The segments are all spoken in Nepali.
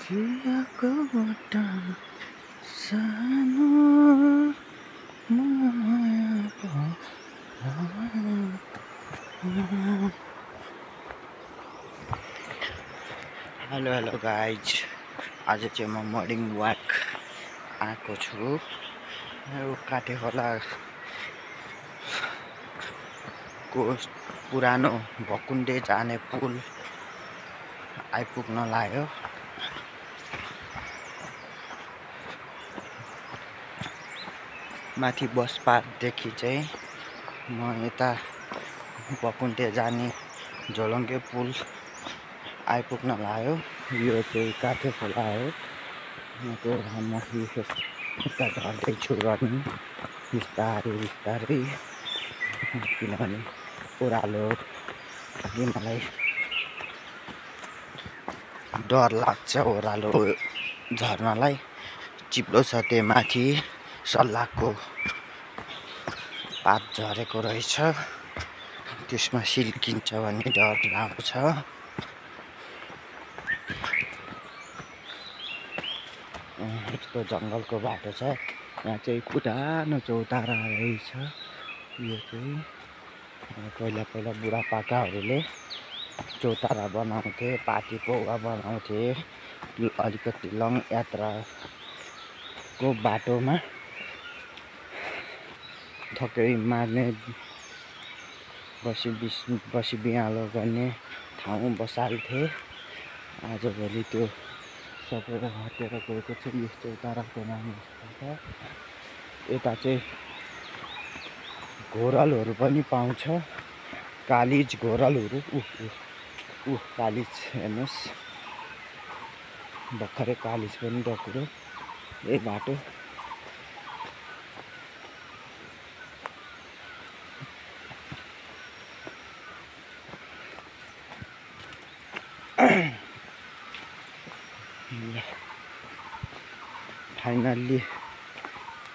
चियाको बटन सानो मायाको हेलो गाइज, आज चाहिँ म मर्निङ वाक आएको छु। यो काटेखोलाको पुरानो भकुण्डे जाने पुल आइपुग्न लाग्यो। माथि बस पार्कदेखि चाहिँ म यता भकुण्डे जाने झोलुङ्गे पुल आइपुग्न लाग्यो। यो चाहिँ काटेखोला हो। म यता झर्दैछु गर्नु बिस्तारै किनभने ओह्रालो कि मलाई डर लाग्छ ओह्रालो झर्नलाई। चिप्लो छ त्यो माथि सल्लाहको पात झरेको रहेछ, त्यसमा सिल्किन्छ भन्ने डर लाग्छ। यस्तो जङ्गलको बाटो छ। यहाँ चाहिँ पुरानो चौतारा रहेछ। यो चाहिँ पहिला बुढापाकाहरूले चौतारा बनाउँथे, पाटी पौवा बनाउँथे। अलिकति लङ यात्राको बाटोमा थकै मार्ने बसी बिहालो गर्ने ठाउँ बसाल्थे। आजभोलि त्यो सबै हटेर गएको छ। यस चौताराको नाम छ। यता चाहिँ घोरलहरू पनि पाउँछ, कालिज घोरलहरू। कालिज हेर्नुहोस्, भर्खरै कालिज पनि डक्यो यही बाटो। फाइनल्ली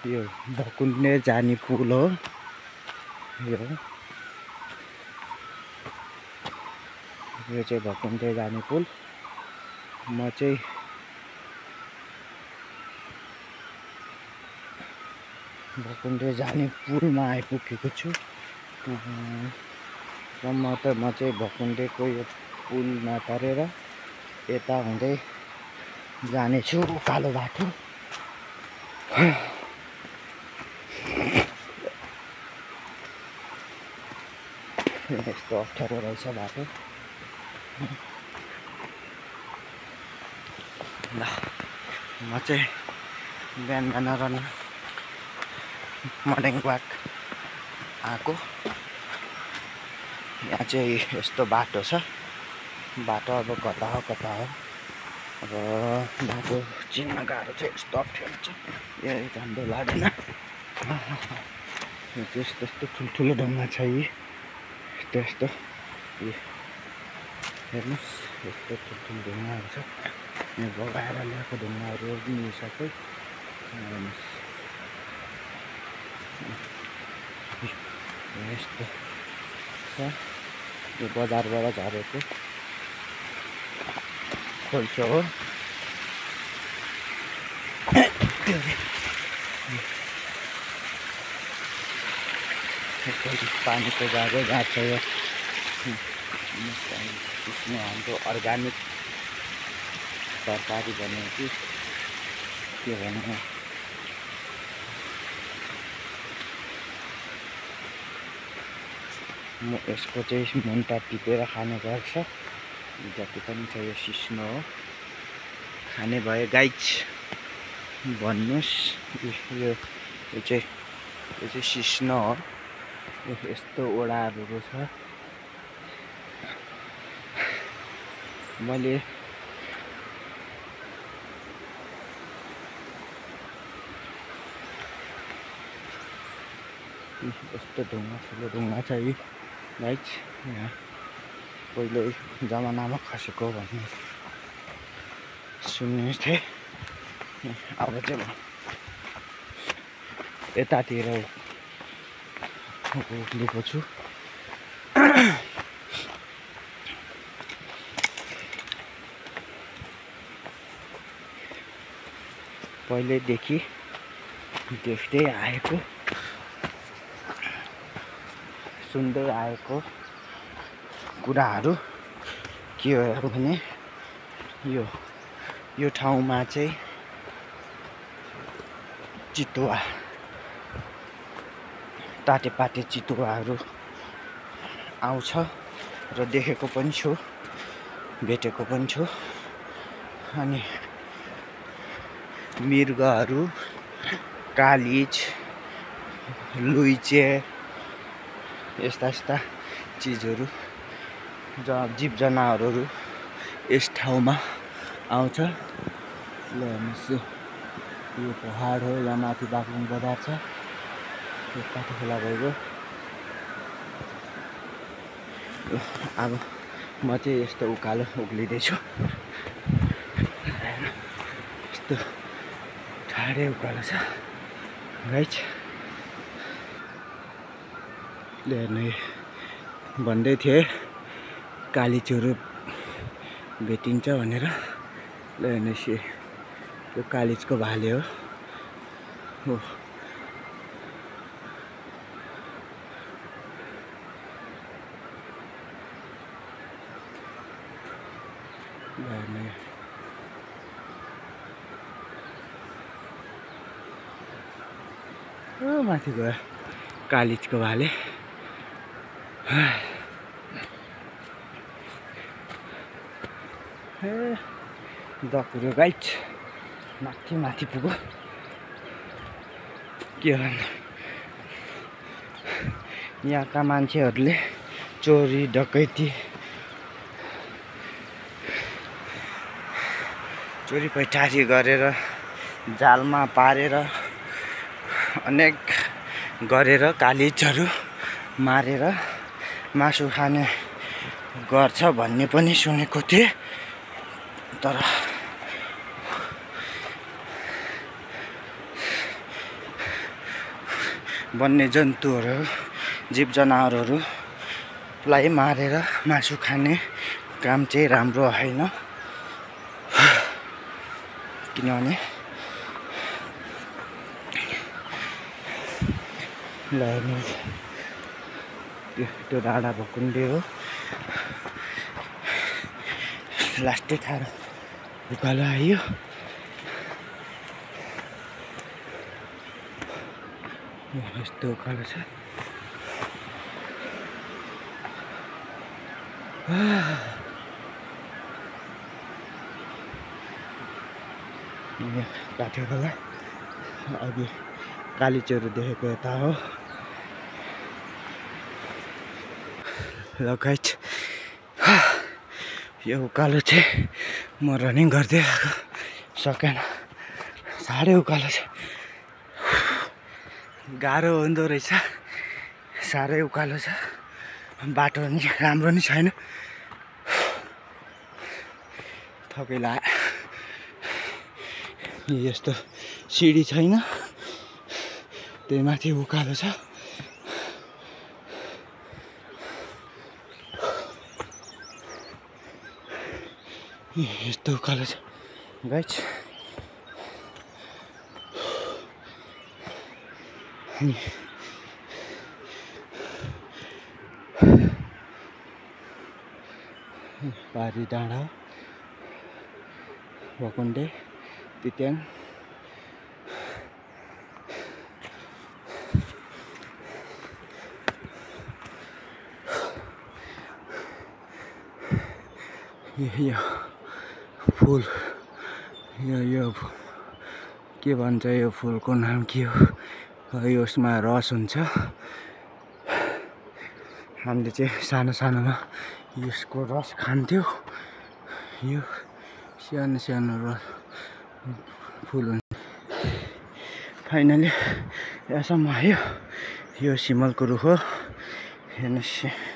यो भकुण्डे जाने पुल हो। यो चाहिँ भकुण्डे जाने पुल। म चाहिँ भकुण्डे जाने पुलमा आइपुगेको छु। म चाहिँ भकुण्डेको यो पुल नतरेर यता हुँदै जानेछु उकालो बाटो। यस्तो अप्ठ्यारो रहेछ बाटो। ल म चाहिँ बिहान मर्निङ वाक आएको। यहाँ चाहिँ यस्तो बाटो छ। बाटो अब कता हो अब बाटो चिन्न गाह्रो छ। यस्तो अप्ठ्यारो छ, यही राम्रो लाग्दैन। त्यस्तो ठुल्ठुलो ढुङ्गा छ। यस्तो हेर्नुहोस्, यस्तो ठुल्ठुलो ढुङ्गाहरू छ। यहाँ बगाएर ल्याएको ढुङ्गाहरू सबै हेर्नुहोस्। यस्तो छ। यो बजारबाट झरेको खोल्छो हो। पानीको बाटो जहाँ छ यो हाम्रो अर्ग्यानिक तरकारी बन्यो कि के भन्नु। म यसको चाहिँ मुन्टा टिपेर खाने गर्छ। जति पनि छ यो सिस्नो हो। खाने भए गाइज भन्नुहोस्। यो चाहिँ सिस्नो हो। यस्तो ओडाहरू छ। मैले यस्तो ठुलो ढुङ्गा छ यी गाइज। यहाँ पहिले जमानामा खसेको भन्ने सुन्ने थिएँ। अब चाहिँ यतातिर उक्लिएको छु। पहिल्यैदेखि देख्दै आएको सुन्दै आएको कुराहरू के हो भने यो ठाउँमा चाहिँ चितुवा टाटेपाटे चितुवाहरू आउँछ र देखेको पनि छु, भेटेको पनि छु। अनि मृगहरू, कालिज, लुइचे यस्ता चिजहरू जीव जनावरहरू यस ठाउँमा आउँछ। ल हेर्नुहोस् यो पहाड हो, यहाँ माथि बागलुङ बजार छ, यो काठे खोला गएको। अब म चाहिँ यस्तो उकालो उक्लिँदैछु, यस्तो ठाडै उकालो छ गाइज। ल हेर्नु भन्दै थिएँ कालिजहरू भेटिन्छ भनेर। ल हेर्नुहोस् यो कालिजको भाले हो। माथि गयो कालिजको भाले। दकुरो गाइज माथि पुग्यो। के भन्नु, यहाँका मान्छेहरूले चोरी डकैती पैठारी गरेर जालमा पारेर अनेक गरेर कालिजहरू मारेर मासु खाने गर्छ भन्ने पनि सुनेको थिएँ। तर वन्यजन्तुहरू, जीव जनावरहरूलाई मारेर मासु खाने काम चाहिँ राम्रो होइन। किनभने ल हेर्नुहोस् त्यो डाँडा भकुण्डे हो। लास्टै थाहा उकालो आयो। यस्तो उकालो छ। काठे खोला अघि कालिजहरू देखेको यता हो। ल गाइज यो उकालो चाहिँ म रनिङ गर्दै आएको सकेन, साह्रै उकालो छ। गाह्रो हुँदो रहेछ, साह्रै उकालो छ, बाटो नि राम्रो नि छैन, थकै लाग्यो। यस्तो सिडी छैन, त्यही माथि उकालो छ। यस्तो उकालो छ गाइज। पारी डाँडा भकुण्डे तित्याङ। यो फुल यो के भन्छ, यो फुलको नाम के हो? यसमा रस हुन्छ। हामीले चाहिँ सानोमा यसको रस खान्थ्यौँ। यो सानो रस फुल हुन्छ। फाइनली यहाँसम्म आयो। यो सिमलको रुख हो, हेर्नुहोस्।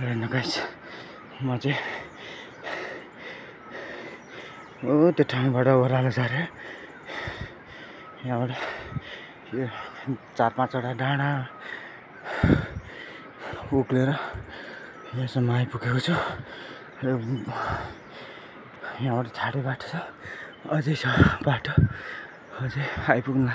हेर्नु गाइस, म चाहिँ हो त्यो ठाउँबाट ओह्रालो झरेर यहाँबाट यो 4-5वटा डाँडा उक्लेर यहाँसम्म आइपुगेको छु र यहाँबाट छाडे बाटो छ, अझै छ बाटो, अझै आइपुग्न